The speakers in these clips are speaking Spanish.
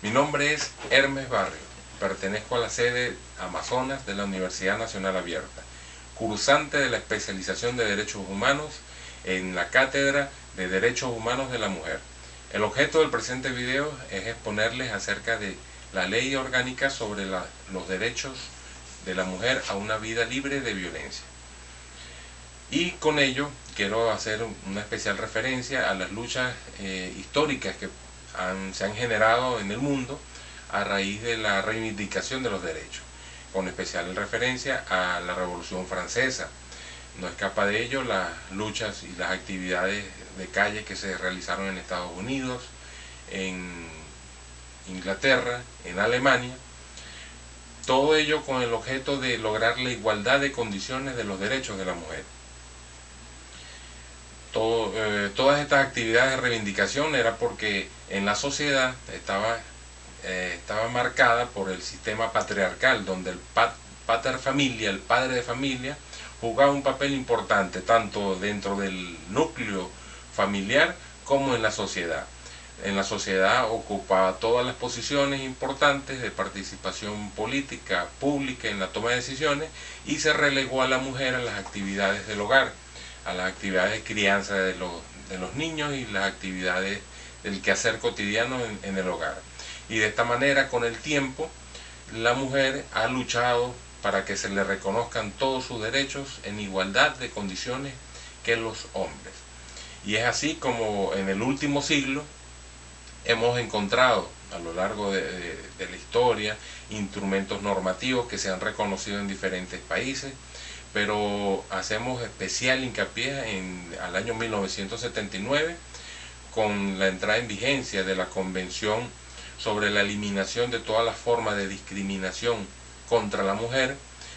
Mi nombre es Hermes Barrio, pertenezco a la sede Amazonas de la Universidad Nacional Abierta, cursante de la especialización de Derechos Humanos en la Cátedra de Derechos Humanos de la Mujer. El objeto del presente video es exponerles acerca de la Ley Orgánica sobre los derechos de la mujer a una vida libre de violencia. Y con ello quiero hacer una especial referencia a las luchas históricas que se han generado en el mundo a raíz de la reivindicación de los derechos, con especial referencia a la Revolución Francesa. No escapa de ello las luchas y las actividades de calle que se realizaron en Estados Unidos, en Inglaterra, en Alemania. Todo ello con el objeto de lograr la igualdad de condiciones de los derechos de la mujer. Todas estas actividades de reivindicación era porque en la sociedad estaba marcada por el sistema patriarcal, donde el pater familia, el padre de familia, jugaba un papel importante tanto dentro del núcleo familiar como en la sociedad. En la sociedad ocupaba todas las posiciones importantes de participación política, pública en la toma de decisiones, y se relegó a la mujer a las actividades del hogar, a las actividades de crianza de los niños y las actividades del quehacer cotidiano en el hogar. Y de esta manera, con el tiempo, la mujer ha luchado para que se le reconozcan todos sus derechos en igualdad de condiciones que los hombres. Y es así como en el último siglo hemos encontrado a lo largo de la historia instrumentos normativos que se han reconocido en diferentes países, pero hacemos especial hincapié al año 1979 con la entrada en vigencia de la Convención sobre la eliminación de todas las formas de discriminación contra la mujer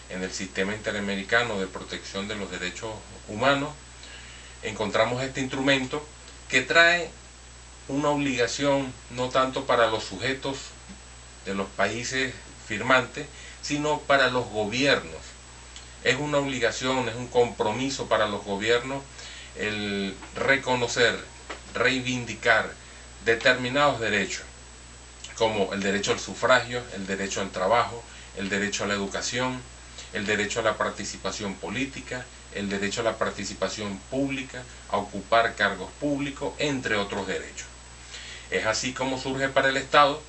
en el Sistema Interamericano de Protección de los Derechos Humanos. Encontramos este instrumento que trae una obligación no tanto para los sujetos de los países firmantes, sino para los gobiernos. Es una obligación, es un compromiso para los gobiernos el reconocer, reivindicar determinados derechos, como el derecho al sufragio, el derecho al trabajo, el derecho a la educación, el derecho a la participación política, el derecho a la participación pública, a ocupar cargos públicos, entre otros derechos. Es así como surge para el Estado,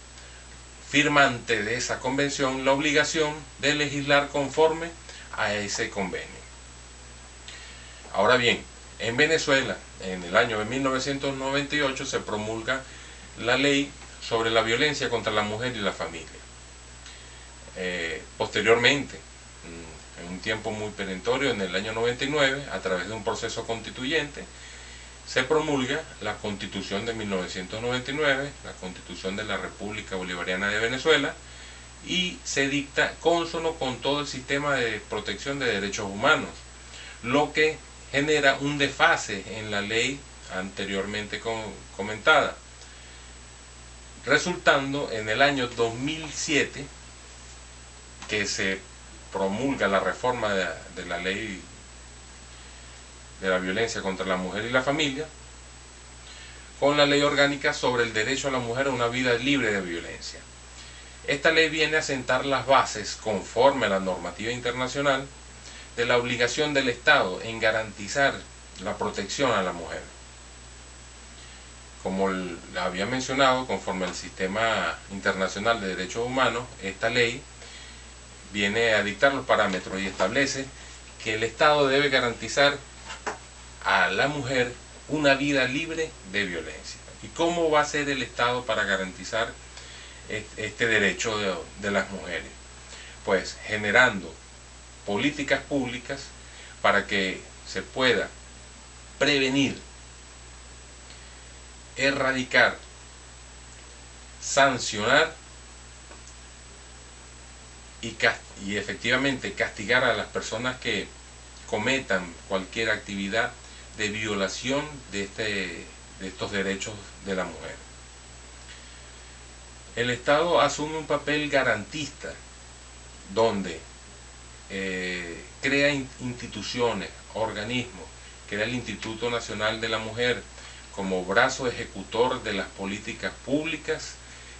firmante de esa convención, la obligación de legislar conforme a ese convenio. Ahora bien, en Venezuela, en el año de 1998, se promulga la ley sobre la violencia contra la mujer y la familia. Posteriormente, en un tiempo muy perentorio, en el año 99, a través de un proceso constituyente, se promulga la Constitución de 1999, la Constitución de la República Bolivariana de Venezuela, y se dicta cónsono con todo el sistema de protección de derechos humanos, lo que genera un desfase en la ley anteriormente comentada, resultando en el año 2007 que se promulga la reforma de la ley de la violencia contra la mujer y la familia, con la ley orgánica sobre el derecho a la mujer a una vida libre de violencia. Esta ley viene a sentar las bases, conforme a la normativa internacional, de la obligación del Estado en garantizar la protección a la mujer. Como había mencionado, conforme al sistema internacional de derechos humanos, esta ley viene a dictar los parámetros y establece que el Estado debe garantizar a la mujer una vida libre de violencia. ¿Y cómo va a ser el Estado para garantizar este derecho de las mujeres? Pues generando políticas públicas para que se pueda prevenir, erradicar, sancionar y efectivamente castigar a las personas que cometan cualquier actividad de violación de estos derechos de la mujer. El Estado asume un papel garantista donde crea instituciones, organismos, crea el Instituto Nacional de la Mujer como brazo ejecutor de las políticas públicas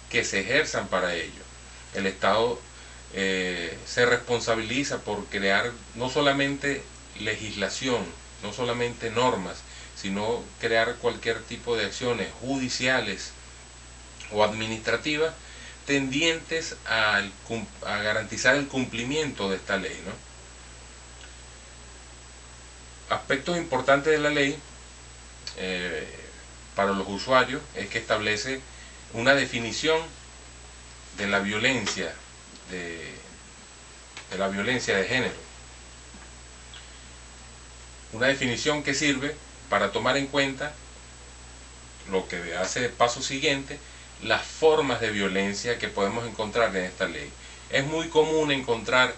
que se ejerzan para ello. El Estado se responsabiliza por crear no solamente legislación, no solamente normas, sino crear cualquier tipo de acciones judiciales o administrativas tendientes a garantizar el cumplimiento de esta ley, ¿no? Aspectos importantes de la ley para los usuarios es que establece una definición de la violencia de la violencia de género, una definición que sirve para tomar en cuenta lo que hace paso siguiente, las formas de violencia que podemos encontrar en esta ley. Es muy común encontrar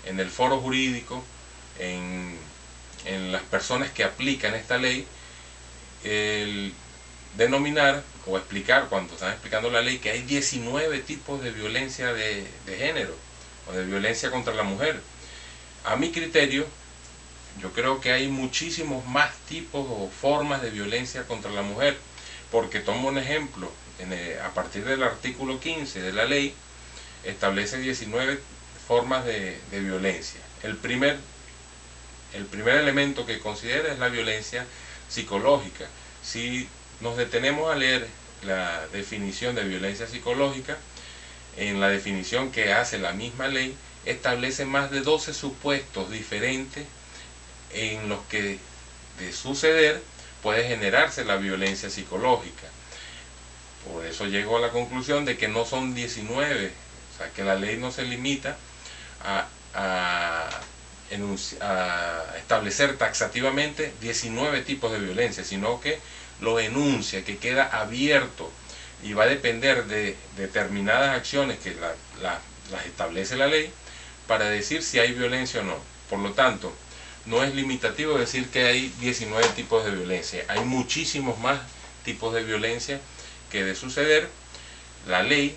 en el foro jurídico, en las personas que aplican esta ley, el denominar o explicar, cuando están explicando la ley, que hay 19 tipos de violencia de género o de violencia contra la mujer. A mi criterio, yo creo que hay muchísimos más tipos o formas de violencia contra la mujer, porque tomo un ejemplo, a partir del artículo 15 de la ley, establece 19 formas de violencia. El primer elemento que considera es la violencia psicológica. Si nos detenemos a leer la definición de violencia psicológica, en la definición que hace la misma ley, establece más de 12 supuestos diferentes en los que, de suceder, puede generarse la violencia psicológica. Por eso llego a la conclusión de que no son 19, o sea, que la ley no se limita a establecer taxativamente 19 tipos de violencia, sino que lo enuncia, que queda abierto y va a depender de determinadas acciones que las establece la ley para decir si hay violencia o no. Por lo tanto, no es limitativo decir que hay 19 tipos de violencia. Hay muchísimos más tipos de violencia que, de suceder, la ley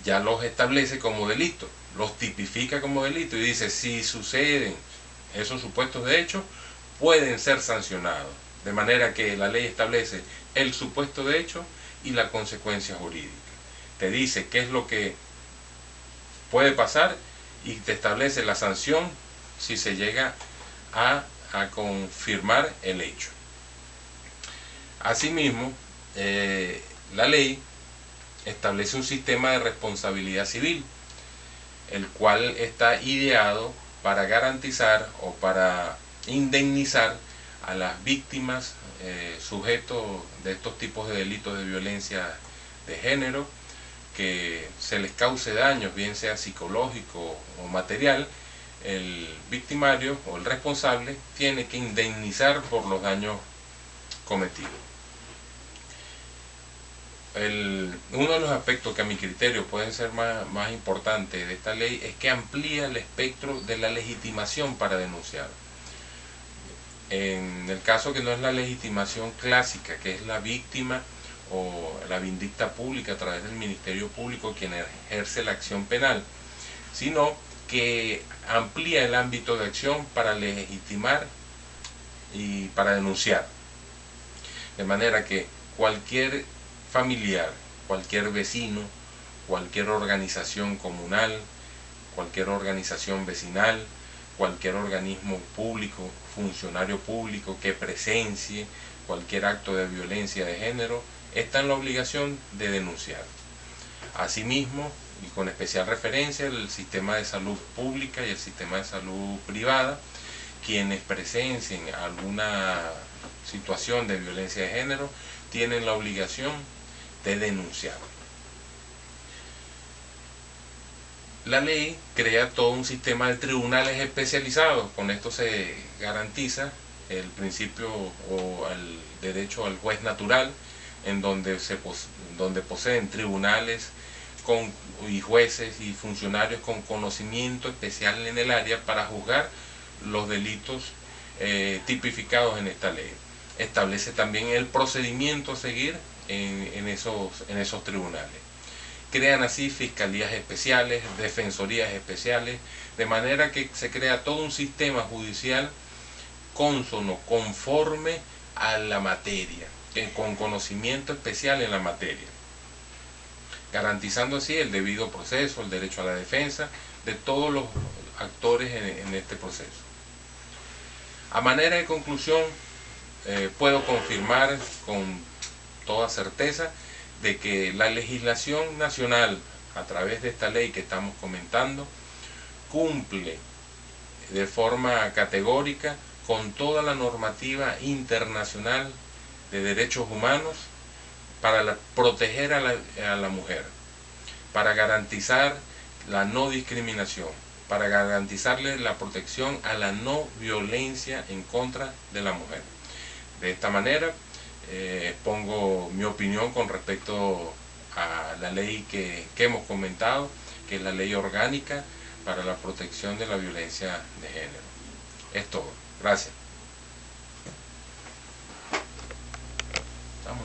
ya los establece como delito, los tipifica como delito y dice, si suceden esos supuestos de hecho, pueden ser sancionados. De manera que la ley establece el supuesto de hecho y la consecuencia jurídica. Te dice qué es lo que puede pasar y te establece la sanción si se llega a confirmar el hecho. Asimismo, la ley establece un sistema de responsabilidad civil, el cual está ideado para garantizar o para indemnizar a las víctimas sujetos de estos tipos de delitos de violencia de género, que se les cause daños, bien sea psicológico o material. El victimario o el responsable tiene que indemnizar por los daños cometidos. Uno de los aspectos que a mi criterio pueden ser más importantes de esta ley es que amplía el espectro de la legitimación para denunciar. En el caso que no es la legitimación clásica, que es la víctima o la vindicta pública a través del Ministerio Público quien ejerce la acción penal, sino que amplía el ámbito de acción para legitimar y para denunciar. De manera que cualquier familiar, cualquier vecino, cualquier organización comunal, cualquier organización vecinal, cualquier organismo público, funcionario público que presencie cualquier acto de violencia de género, está en la obligación de denunciar. Asimismo, y con especial referencia, el sistema de salud pública y el sistema de salud privada, quienes presencien alguna situación de violencia de género, tienen la obligación de denunciar. La ley crea todo un sistema de tribunales especializados. Con esto se garantiza el principio o el derecho al juez natural, en donde poseen tribunales y jueces y funcionarios con conocimiento especial en el área para juzgar los delitos tipificados en esta ley. Establece también el procedimiento a seguir en esos tribunales. Crean así fiscalías especiales, defensorías especiales, de manera que se crea todo un sistema judicial cónsono, conforme a la materia, con conocimiento especial en la materia. garantizando así el debido proceso, el derecho a la defensa de todos los actores en este proceso. A manera de conclusión, puedo confirmar con toda certeza de que la legislación nacional, a través de esta ley que estamos comentando, cumple de forma categórica con toda la normativa internacional de derechos humanos para proteger a la mujer, para garantizar la no discriminación, para garantizarle la protección a la no violencia en contra de la mujer. De esta manera, pongo mi opinión con respecto a la ley que hemos comentado, que es la ley orgánica para la protección de la violencia de género. Es todo. Gracias.